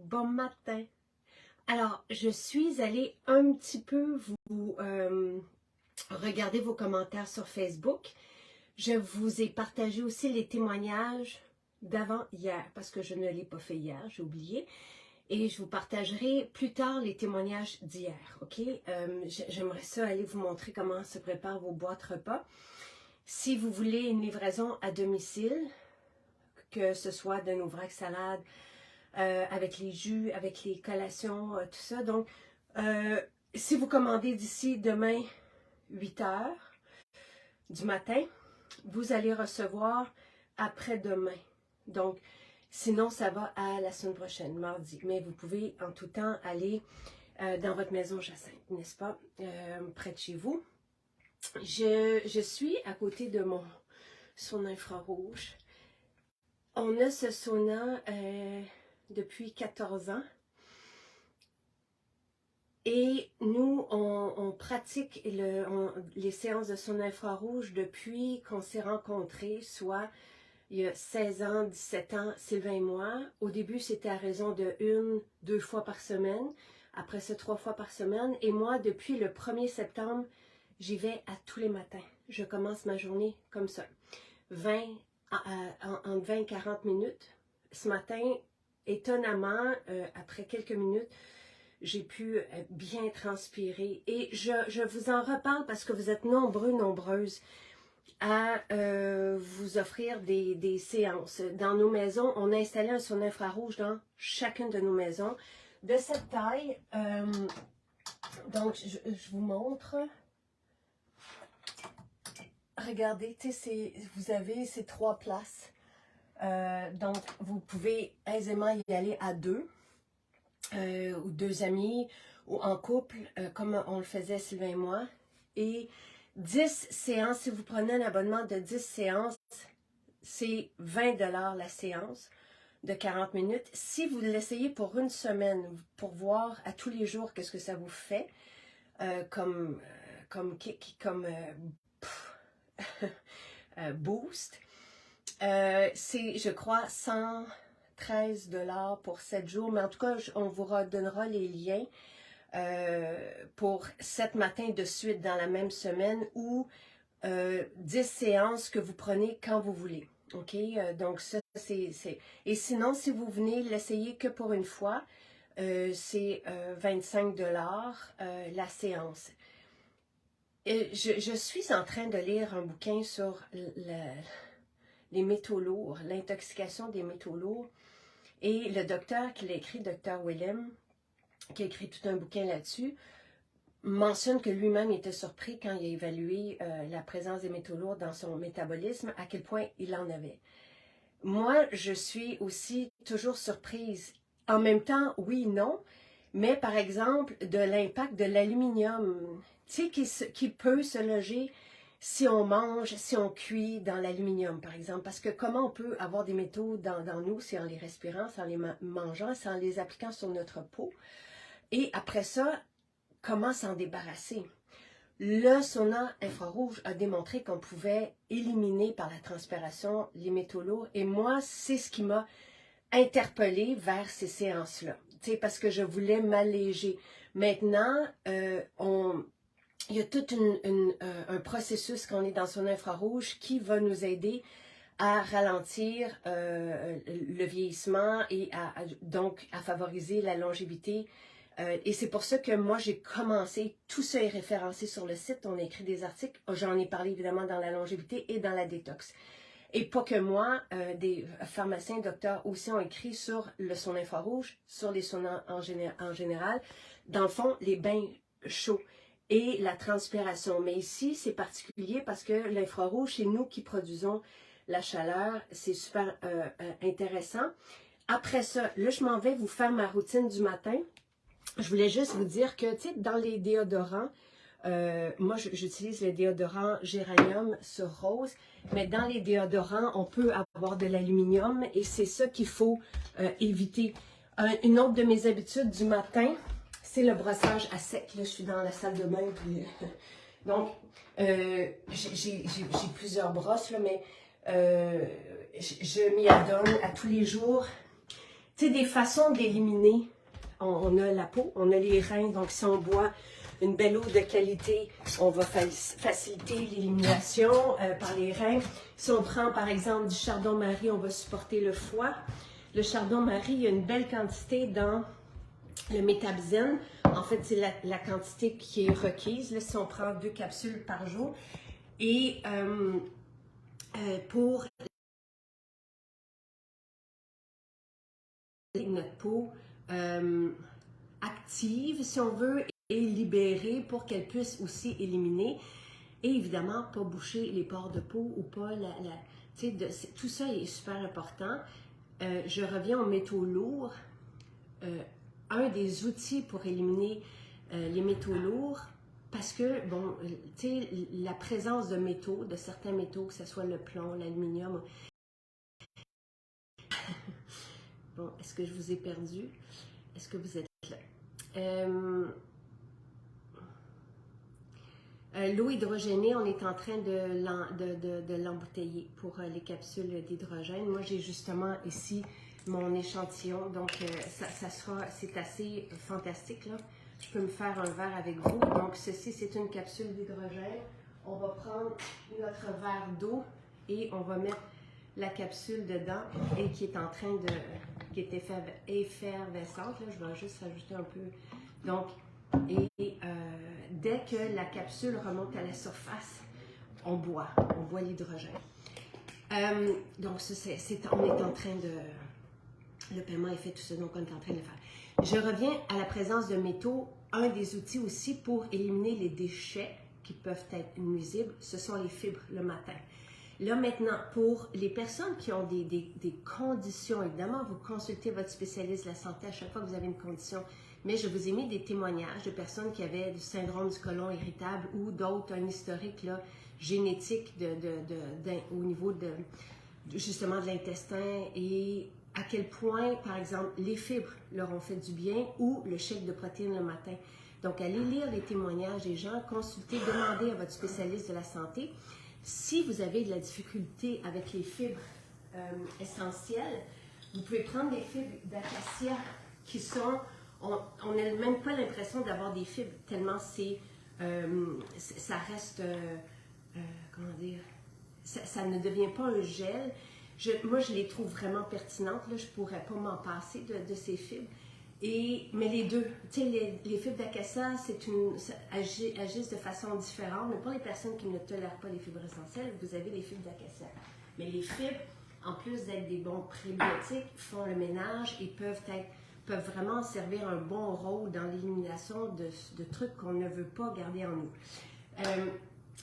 Bon matin. Alors, je suis allée un petit peu vous regarder vos commentaires sur Facebook. Je vous ai partagé aussi les témoignages d'avant-hier, parce que je ne l'ai pas fait hier, j'ai oublié. Et je vous partagerai plus tard les témoignages d'hier, ok? J'aimerais ça aller vous montrer comment se préparent vos boîtes repas. Si vous voulez une livraison à domicile, que ce soit d'un ouvrac salade, avec les jus, avec les collations, tout ça. Donc, si vous commandez d'ici demain 8 heures du matin, vous allez recevoir après-demain. Donc, sinon, ça va à la semaine prochaine, mardi. Mais vous pouvez en tout temps aller dans votre maison Jacinthe, n'est-ce pas, près de chez vous. Je suis à côté de mon sauna infrarouge. On a ce sauna depuis 14 ans. Et nous, on pratique les séances de sauna infrarouge depuis qu'on s'est rencontrés, soit il y a 16 ans, 17 ans, Sylvain et moi. Au début, c'était à raison de 1-2 fois par semaine. Après ça, 3 fois par semaine. Et moi, depuis le 1er septembre, j'y vais à tous les matins. Je commence ma journée comme ça. Entre 20 et 40 minutes. Ce matin, étonnamment, après quelques minutes, j'ai pu bien transpirer. Et je vous en reparle parce que vous êtes nombreux, nombreuses à vous offrir des séances. Dans nos maisons, on a installé un sauna infrarouge dans chacune de nos maisons de cette taille. Donc, je vous montre. Regardez, vous avez ces 3 places. Donc, vous pouvez aisément y aller à 2. Ou 2 amis, ou en couple, comme on le faisait Sylvain et moi. Et 10 séances, si vous prenez un abonnement de 10 séances, c'est 20 $ la séance de 40 minutes. Si vous l'essayez pour une semaine, pour voir à tous les jours qu'est-ce que ça vous fait, boost, c'est, je crois, 113 $ pour 7 jours, mais en tout cas, on vous redonnera les liens pour 7 matins de suite dans la même semaine ou 10 séances que vous prenez quand vous voulez. OK? Donc, ça, c'est... Et sinon, si vous venez l'essayer que pour une fois, c'est 25 $ la séance. Et je suis en train de lire un bouquin sur les métaux lourds, l'intoxication des métaux lourds. Et le docteur qui l'a écrit, Dr. Willem, qui a écrit tout un bouquin là-dessus, mentionne que lui-même était surpris quand il a évalué la présence des métaux lourds dans son métabolisme, à quel point il en avait. Moi, je suis aussi toujours surprise. En même temps, oui, non, mais par exemple, de l'impact de l'aluminium, tu sais, qui peut se loger si on mange, si on cuit dans l'aluminium, par exemple. Parce que comment on peut avoir des métaux dans nous, c'est en les respirant, c'est en les mangeant, c'est en les appliquant sur notre peau. Et après ça, comment s'en débarrasser? Le sauna infrarouge a démontré qu'on pouvait éliminer par la transpiration les métaux lourds. Et moi, c'est ce qui m'a interpellée vers ces séances-là. Tu sais, parce que je voulais m'alléger. Maintenant, il y a tout un processus quand on est dans son infrarouge qui va nous aider à ralentir le vieillissement et donc à favoriser la longévité. Et c'est pour ça que moi, j'ai commencé, tout ça est référencé sur le site, on a écrit des articles, j'en ai parlé évidemment dans la longévité et dans la détox. Et pas que moi, des pharmaciens, docteurs aussi ont écrit sur le sauna infrarouge, sur les saunas en général, dans le fond, les bains chauds et la transpiration. Mais ici, c'est particulier parce que l'infrarouge, c'est nous qui produisons la chaleur, c'est super intéressant. Après ça, là, je m'en vais vous faire ma routine du matin. Je voulais juste vous dire que, tu sais, dans les déodorants, moi, j'utilise le déodorant Géranium sur rose, mais dans les déodorants, on peut avoir de l'aluminium et c'est ça qu'il faut éviter. Une autre de mes habitudes du matin, c'est le brossage à sec. Là, je suis dans la salle de bain. Puis, donc, j'ai plusieurs brosses, là, mais je m'y adonne à tous les jours. tu sais, des façons d'éliminer. On a la peau, on a les reins, donc si on boit une belle eau de qualité, on va faciliter l'élimination par les reins. Si on prend par exemple du chardon-marie, on va supporter le foie. Le chardon-marie, il y a une belle quantité dans le métabzène. En fait, c'est la quantité qui est requise. Là, si on prend 2 capsules par jour. Et pour notre peau active, si on veut, et libérée pour qu'elle puisse aussi éliminer. Et évidemment, pas boucher les pores de peau ou pas tout ça est super important. Je reviens aux métaux lourds. Un des outils pour éliminer les métaux lourds, parce que, bon, tu sais, la présence de métaux, de certains métaux, que ce soit le plomb, l'aluminium. Bon, est-ce que je vous ai perdu? Est-ce que vous êtes là? L'eau hydrogénée, on est en train de l'embouteiller pour les capsules d'hydrogène. Moi, j'ai justement ici mon échantillon, donc c'est assez fantastique, là. Je peux me faire un verre avec vous. Donc, ceci, c'est une capsule d'hydrogène. On va prendre notre verre d'eau et on va mettre la capsule dedans et qui est en train qui est effervescente. Là, je vais juste rajouter un peu. Donc, dès que la capsule remonte à la surface, on boit l'hydrogène. Donc, on est en train le paiement est fait, tout ça, donc on est en train de le faire. Je reviens à la présence de métaux. Un des outils aussi pour éliminer les déchets qui peuvent être nuisibles, ce sont les fibres le matin. Là maintenant, pour les personnes qui ont des conditions, évidemment, vous consultez votre spécialiste de la santé à chaque fois que vous avez une condition, mais je vous ai mis des témoignages de personnes qui avaient du syndrome du côlon irritable ou d'autres, un historique là, génétique au niveau justement de l'intestin et à quel point, par exemple, les fibres leur ont fait du bien ou le shake de protéines le matin. Donc, allez lire les témoignages des gens, consultez, demandez à votre spécialiste de la santé. Si vous avez de la difficulté avec les fibres essentielles, vous pouvez prendre des fibres d'acacia qui sont, on n'a même pas l'impression d'avoir des fibres tellement ça reste, comment dire, ça ne devient pas un gel. Moi, je les trouve vraiment pertinentes. Là, je ne pourrais pas m'en passer de ces fibres. Mais les deux, tu sais, les fibres d'acacia, agissent de façon différente. Mais pour les personnes qui ne tolèrent pas les fibres essentielles, vous avez les fibres d'acacia. Mais les fibres, en plus d'être des bons prébiotiques, font le ménage et peuvent vraiment servir un bon rôle dans l'élimination de trucs qu'on ne veut pas garder en nous.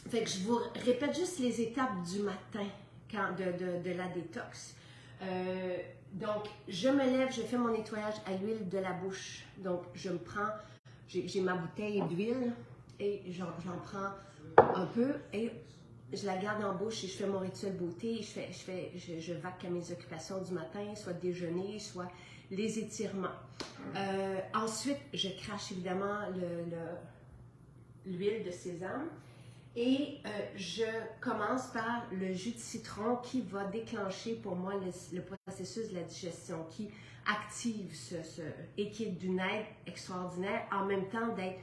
Fait que je vous répète juste les étapes du matin de la détox. Donc, je me lève, je fais mon nettoyage à l'huile de la bouche. Donc, je me prends, j'ai ma bouteille d'huile et j'en prends un peu et je la garde en bouche et je fais mon rituel beauté. Je vaque à mes occupations du matin, soit déjeuner, soit les étirements. Ensuite, je crache évidemment l'huile de sésame. Et je commence par le jus de citron qui va déclencher pour moi le processus de la digestion, qui active et qui est d'une aide extraordinaire, en même temps d'être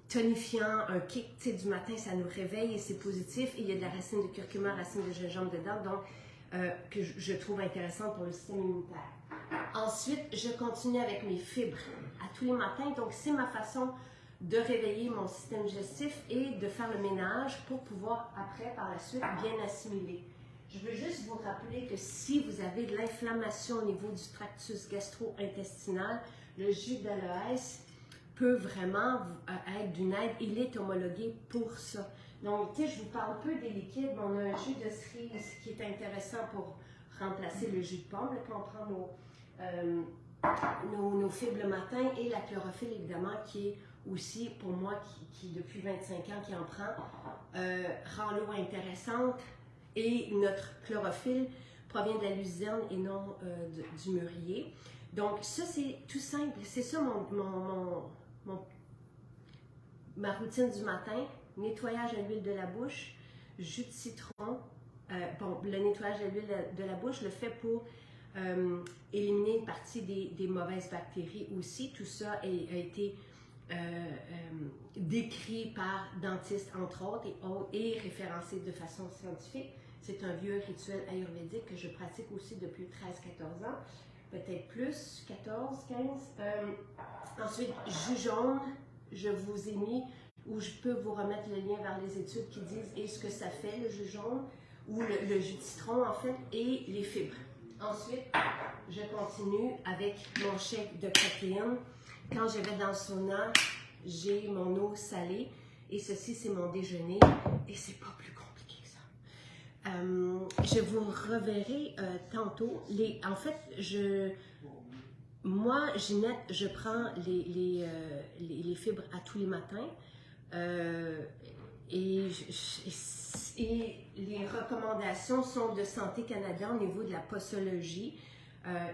tonifiant, un kick du matin, ça nous réveille et c'est positif. Et il y a de la racine de curcuma, racine de gingembre dedans, donc que je trouve intéressante pour le système immunitaire. Ensuite, je continue avec mes fibres à tous les matins, donc c'est ma façon de réveiller mon système digestif et de faire le ménage pour pouvoir après, par la suite, bien assimiler. Je veux juste vous rappeler que si vous avez de l'inflammation au niveau du tractus gastro-intestinal, le jus d'aloès peut vraiment être d'une aide. Il est homologué pour ça. Donc, tu sais, je vous parle peu des liquides, mais on a un jus de cerise qui est intéressant pour remplacer le jus de pomme, là, quand on prend nos fibres le matin, et la chlorophylle, évidemment, qui est aussi, pour moi, qui depuis 25 ans, qui en prend, rend l'eau intéressante. Et notre chlorophylle provient de la luzerne et non du mûrier. Donc, ça, c'est tout simple. C'est ça ma routine du matin. Nettoyage à l'huile de la bouche, jus de citron. Le nettoyage à l'huile de la bouche, je le fais pour éliminer une partie des mauvaises bactéries aussi. Tout ça a été décrit par dentistes, entre autres, et référencé de façon scientifique. C'est un vieux rituel ayurvédique que je pratique aussi depuis 13-14 ans, peut-être plus, 14, 15. Ensuite, jus jaune, je vous ai mis, ou je peux vous remettre le lien vers les études qui disent et ce que ça fait, le jus jaune, ou le jus de citron, en fait, et les fibres. Ensuite, je continue avec mon shake de protéines. Quand je vais dans le sauna, j'ai mon eau salée, et ceci, c'est mon déjeuner, et c'est pas plus compliqué que ça. Je vous reverrai tantôt. En fait, moi, Ginette, je prends les fibres à tous les matins. Et les recommandations sont de Santé Canada au niveau de la posologie.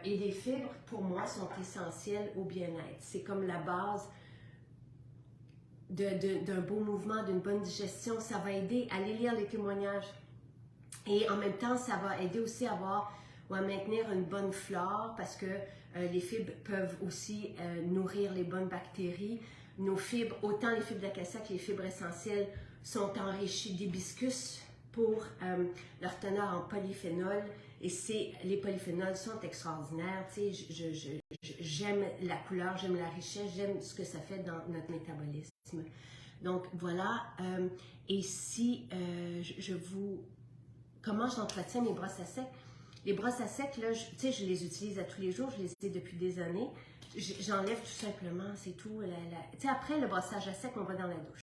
Et les fibres, pour moi, sont essentielles au bien-être. C'est comme la base d'un beau mouvement, d'une bonne digestion. Ça va aider à aller lire les témoignages. Et en même temps, ça va aider aussi à maintenir une bonne flore parce que les fibres peuvent aussi nourrir les bonnes bactéries. Nos fibres, autant les fibres d'acacia que les fibres essentielles, sont enrichies d'hibiscus pour leur teneur en polyphénol. Et les polyphénols sont extraordinaires. J'aime la couleur, j'aime la richesse, j'aime ce que ça fait dans notre métabolisme. Donc voilà. Et si je vous... Comment j'entretiens mes brosses à sec? Les brosses à sec, là, je les utilise à tous les jours, je les ai depuis des années. J'enlève tout simplement, c'est tout. Après le brossage à sec, on va dans la douche.